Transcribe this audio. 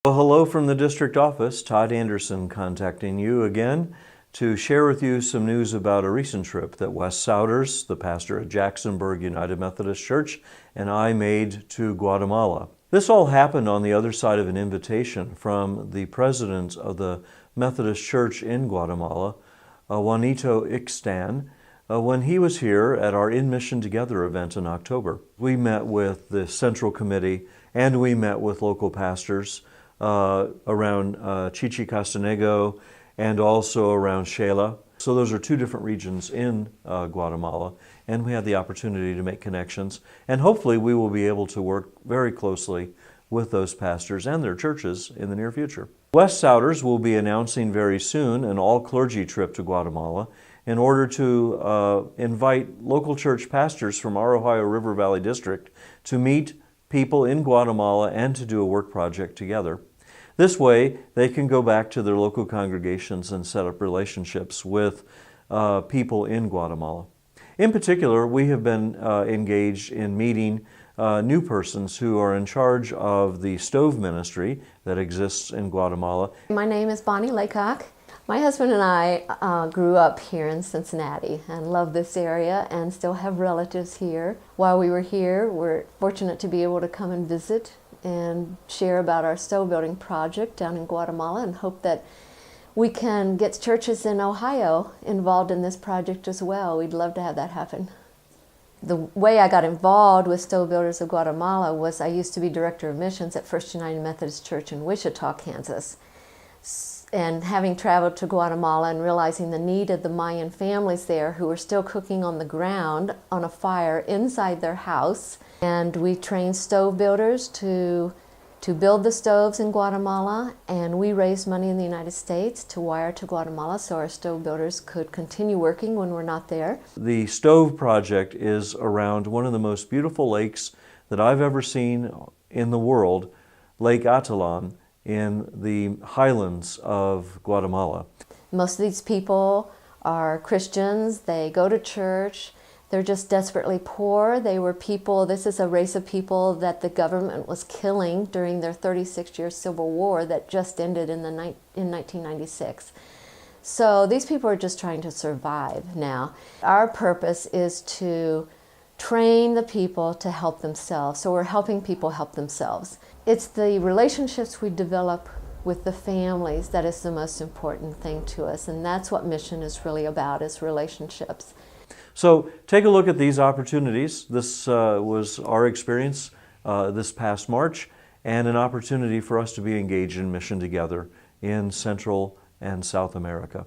Well, hello from the district office. Todd Anderson contacting you again to share with you some news about a recent trip that Wes Souders, the pastor at Jacksonburg United Methodist Church, and I made to Guatemala. This all happened on the other side of an invitation from the president of the Methodist Church in Guatemala, Juanito Ixtan, when he was here at our In Mission Together event in October. We met with the Central Committee and we met with local pastors around Chichicastenango and also around Xela. So those are two different regions in Guatemala, and we had the opportunity to make connections, and hopefully we will be able to work very closely with those pastors and their churches in the near future. Wes Souders will be announcing very soon an all-clergy trip to Guatemala in order to invite local church pastors from our Ohio River Valley District to meet people in Guatemala and to do a work project together. This way, they can go back to their local congregations and set up relationships with people in Guatemala. In particular, we have been engaged in meeting new persons who are in charge of the stove ministry that exists in Guatemala. My name is Bonnie Laycock. My husband and I grew up here in Cincinnati and love this area and still have relatives here. While we were here, we're fortunate to be able to come and visit and share about our stove building project down in Guatemala, and hope that we can get churches in Ohio involved in this project as well. We'd love to have that happen. The way I got involved with Stove Builders of Guatemala was I used to be director of missions at First United Methodist Church in Wichita, Kansas. And having traveled to Guatemala and realizing the need of the Mayan families there who were still cooking on the ground on a fire inside their house. And we trained stove builders to build the stoves in Guatemala, and we raised money in the United States to wire to Guatemala so our stove builders could continue working when we're not there. The stove project is around one of the most beautiful lakes that I've ever seen in the world, Lake Atitlan, in the highlands of Guatemala. Most of these people are Christians. They go to church. They're just desperately poor. They were people, this is a race of people that the government was killing during their 36-year civil war that just ended in 1996. So these people are just trying to survive now. Our purpose is to train the people to help themselves. So we're helping people help themselves. It's the relationships we develop with the families that is the most important thing to us, and that's what mission is really about, is relationships. So take a look at these opportunities. This was our experience this past March, and an opportunity for us to be engaged in mission together in Central and South America.